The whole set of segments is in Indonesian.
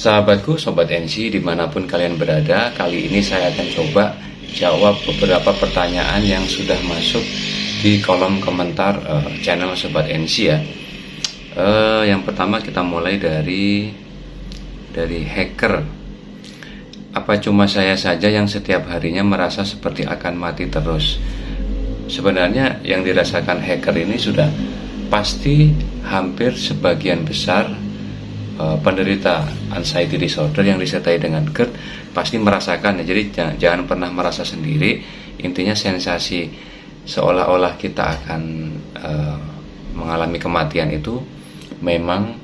Sahabatku, Sobat NC dimanapun kalian berada, kali ini saya akan coba jawab beberapa pertanyaan yang sudah masuk di kolom komentar channel Sobat NC ya. Yang pertama kita mulai dari hacker. Apa cuma saya saja yang setiap harinya merasa seperti akan mati terus? Sebenarnya yang dirasakan hacker ini sudah pasti hampir sebagian besar penderita anxiety disorder yang disertai dengan GERD pasti merasakan ya. Jadi jangan pernah merasa sendiri. Intinya sensasi seolah-olah kita akan mengalami kematian itu memang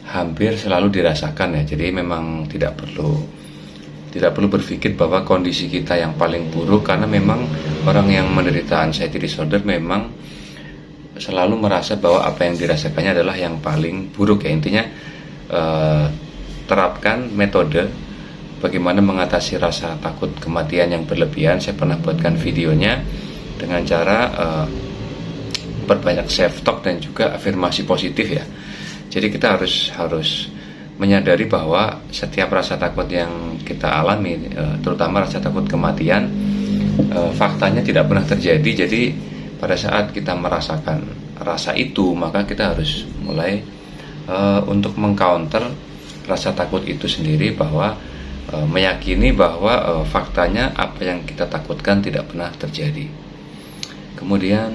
hampir selalu dirasakan ya. Jadi memang tidak perlu berpikir bahwa kondisi kita yang paling buruk, karena memang orang yang menderita anxiety disorder memang selalu merasa bahwa apa yang dirasakannya adalah yang paling buruk ya. Intinya terapkan metode bagaimana mengatasi rasa takut kematian yang berlebihan. Saya pernah buatkan videonya dengan cara berbanyak self talk dan juga afirmasi positif ya. Jadi kita harus menyadari bahwa setiap rasa takut yang kita alami, terutama rasa takut kematian, faktanya tidak pernah terjadi. Jadi pada saat kita merasakan rasa itu, maka kita harus mulai untuk mengcounter rasa takut itu sendiri, bahwa meyakini bahwa faktanya apa yang kita takutkan tidak pernah terjadi. Kemudian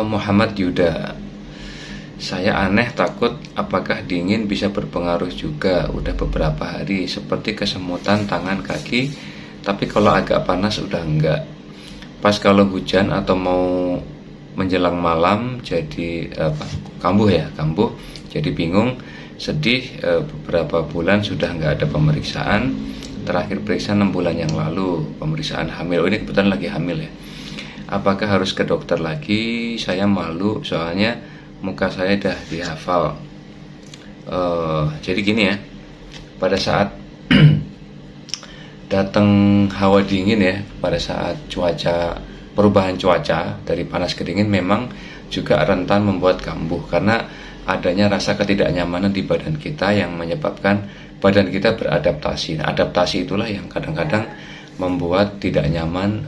Muhammad Yuda, saya aneh takut apakah dingin bisa berpengaruh juga. Udah beberapa hari seperti kesemutan tangan kaki, tapi kalau agak panas udah enggak. Pas kalau hujan atau mau menjelang malam jadi kambuh, jadi bingung, sedih. Beberapa bulan sudah nggak ada pemeriksaan, terakhir periksa 6 bulan yang lalu, pemeriksaan hamil. Ini kebetulan lagi hamil ya. Apakah harus ke dokter lagi? Saya malu soalnya muka saya dah dihafal. Jadi gini ya, pada saat datang hawa dingin ya, pada saat perubahan cuaca dari panas ke dingin memang juga rentan membuat kambuh, karena adanya rasa ketidaknyamanan di badan kita yang menyebabkan badan kita beradaptasi. Nah, adaptasi itulah yang kadang-kadang membuat tidak nyaman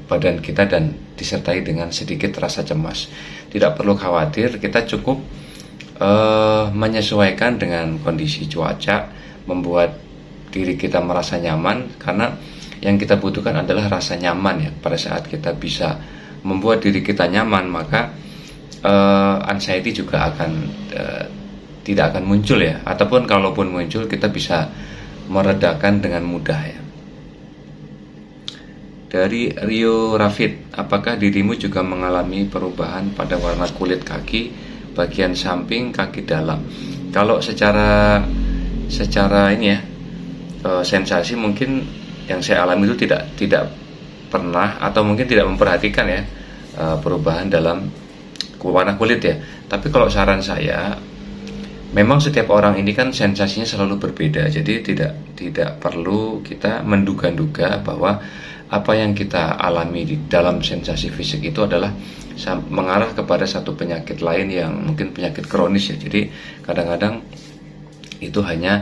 badan kita dan disertai dengan sedikit rasa cemas. Tidak perlu khawatir, kita cukup menyesuaikan dengan kondisi cuaca, membuat diri kita merasa nyaman, karena yang kita butuhkan adalah rasa nyaman ya. Pada saat kita bisa membuat diri kita nyaman, maka anxiety juga tidak akan muncul ya, ataupun kalaupun muncul kita bisa meredakan dengan mudah ya. Dari Rio Rafid, apakah dirimu juga mengalami perubahan pada warna kulit kaki bagian samping kaki dalam? Kalau secara ini ya, sensasi mungkin yang saya alami itu tidak pernah, atau mungkin tidak memperhatikan ya perubahan dalam warna kulit ya. Tapi kalau saran saya, memang setiap orang ini kan sensasinya selalu berbeda. Jadi tidak perlu kita menduga-duga bahwa apa yang kita alami di dalam sensasi fisik itu adalah mengarah kepada satu penyakit lain yang mungkin penyakit kronis ya. Jadi kadang-kadang itu hanya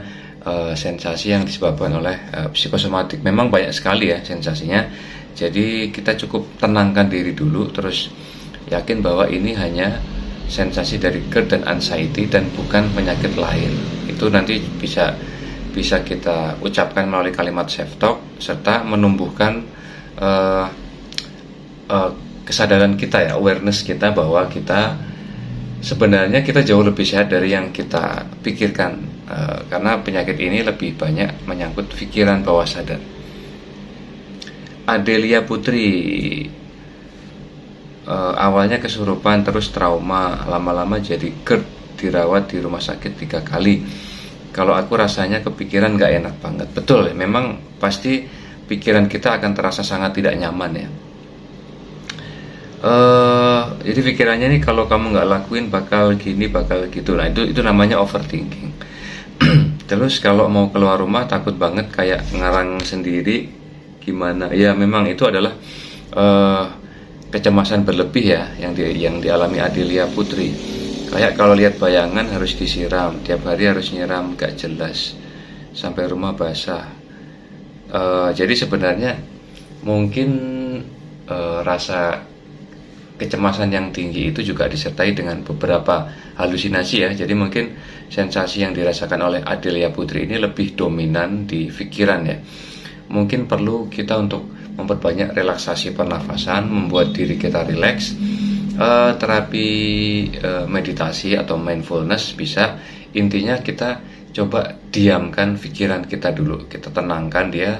sensasi yang disebabkan oleh psikosomatik. Memang banyak sekali ya sensasinya. Jadi kita cukup tenangkan diri dulu, terus yakin bahwa ini hanya sensasi dari GERD dan anxiety dan bukan penyakit lain. Itu nanti bisa kita ucapkan melalui kalimat self talk, serta menumbuhkan kesadaran kita ya, awareness kita, bahwa kita sebenarnya kita jauh lebih sehat dari yang kita pikirkan. Karena penyakit ini lebih banyak menyangkut pikiran bawah sadar. Adelia Putri, awalnya kesurupan terus trauma, lama-lama jadi GERD, dirawat di rumah sakit 3 kali. Kalau aku rasanya kepikiran gak enak banget. Betul ya, memang pasti pikiran kita akan terasa sangat tidak nyaman ya. Jadi pikirannya nih, kalau kamu nggak lakuin bakal gini, bakal gitu. Nah itu namanya overthinking. Terus kalau mau keluar rumah takut banget, kayak ngarang sendiri gimana. Ya memang itu adalah kecemasan berlebih ya yang dialami Adelia Putri. Kayak kalau lihat bayangan harus disiram, tiap hari harus nyiram, gak jelas, sampai rumah basah. Jadi sebenarnya mungkin rasa kecemasan yang tinggi itu juga disertai dengan beberapa halusinasi ya. Jadi mungkin sensasi yang dirasakan oleh Adelia Putri ini lebih dominan di pikiran ya. Mungkin perlu kita untuk memperbanyak relaksasi pernafasan, membuat diri kita rileks. Terapi meditasi atau mindfulness bisa. Intinya kita coba diamkan pikiran kita dulu, kita tenangkan dia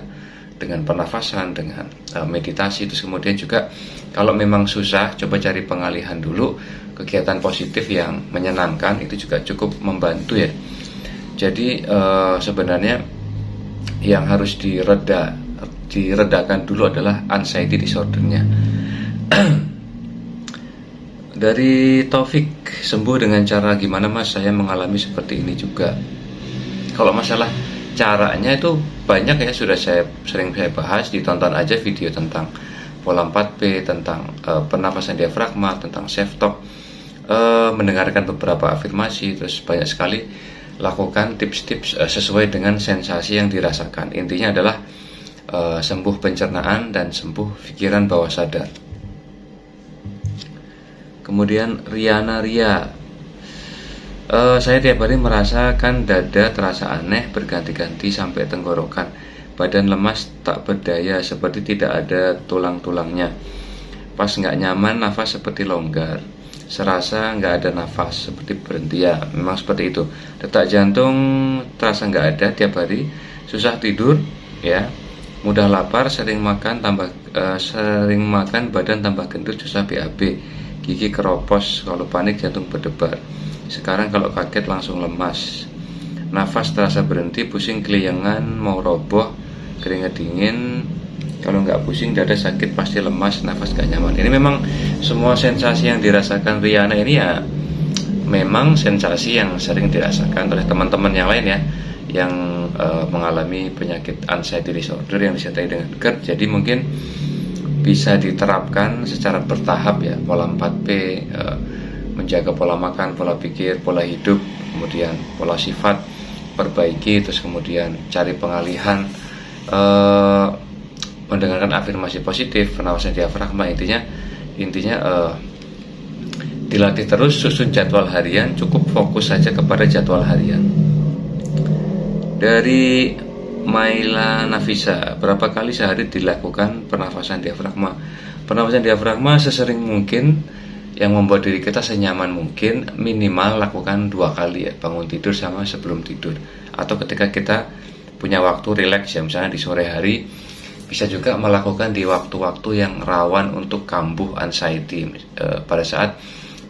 dengan pernafasan, dengan meditasi. Terus kemudian juga kalau memang susah, coba cari pengalihan dulu, kegiatan positif yang menyenangkan, itu juga cukup membantu ya. Jadi sebenarnya yang harus diredakan dulu adalah anxiety disordernya. Dari Taufik, sembuh dengan cara gimana Mas? Saya mengalami seperti ini juga. Kalau masalah caranya itu banyak ya, sudah sering saya bahas. Ditonton aja video tentang pola 4P, tentang pernafasan diafragma, tentang self talk, mendengarkan beberapa afirmasi. Terus banyak sekali lakukan tips-tips sesuai dengan sensasi yang dirasakan. Intinya adalah sembuh pencernaan dan sembuh pikiran bawah sadar. Kemudian Riana Ria, saya tiap hari merasakan dada terasa aneh, berganti-ganti sampai tenggorokan. Badan lemas tak berdaya, seperti tidak ada tulang-tulangnya. Pas nggak nyaman, nafas seperti longgar. Serasa nggak ada nafas, seperti berhenti. Ya, memang seperti itu. Detak jantung terasa nggak ada tiap hari. Susah tidur, ya. Mudah lapar, sering makan badan tambah gendut, susah BAB. Gigi keropos, kalau panik jantung berdebar. Sekarang kalau kaget langsung lemas. Nafas terasa berhenti, pusing keliengan, mau roboh, keringat dingin. Kalau nggak pusing, dada sakit, pasti lemas, nafas gak nyaman. Ini memang semua sensasi yang dirasakan Riana ini ya memang sensasi yang sering dirasakan oleh teman-teman yang lain ya, yang mengalami penyakit anxiety disorder yang disertai dengan GERD. Jadi mungkin bisa diterapkan secara bertahap ya, pola 4P, menjaga pola makan, pola pikir, pola hidup, kemudian pola sifat, perbaiki, terus kemudian cari pengalihan, mendengarkan afirmasi positif, pernafasan diafragma. Intinya dilatih terus, susun jadwal harian, cukup fokus saja kepada jadwal harian. Dari Maila Nafisa, berapa kali sehari dilakukan pernafasan diafragma? Pernafasan diafragma sesering mungkin, yang membuat diri kita senyaman mungkin. Minimal lakukan 2 kali ya, bangun tidur sama sebelum tidur, atau ketika kita punya waktu rileks ya, misalnya di sore hari. Bisa juga melakukan di waktu-waktu yang rawan untuk kambuh anxiety, pada saat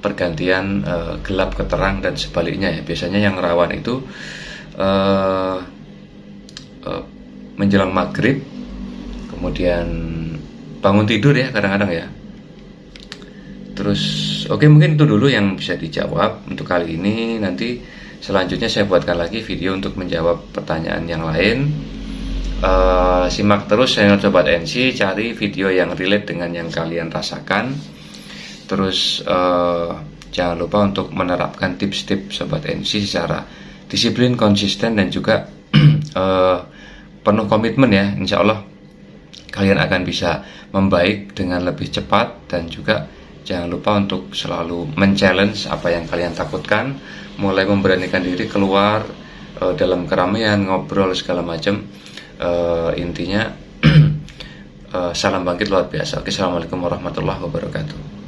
pergantian gelap ke terang dan sebaliknya ya. Biasanya yang rawan itu menjelang maghrib, kemudian bangun tidur ya kadang-kadang ya. Terus oke, mungkin itu dulu yang bisa dijawab untuk kali ini. Nanti selanjutnya saya buatkan lagi video untuk menjawab pertanyaan yang lain. Simak terus channel Sobat NC, cari video yang relate dengan yang kalian rasakan. Terus jangan lupa untuk menerapkan tips-tips Sobat NC secara disiplin, konsisten, dan juga penuh komitmen ya. Insya Allah kalian akan bisa membaik dengan lebih cepat. Dan juga jangan lupa untuk selalu men-challenge apa yang kalian takutkan, mulai memberanikan diri keluar dalam keramaian, ngobrol segala macam. Intinya salam bangkit luar biasa. Oke, assalamualaikum warahmatullahi wabarakatuh.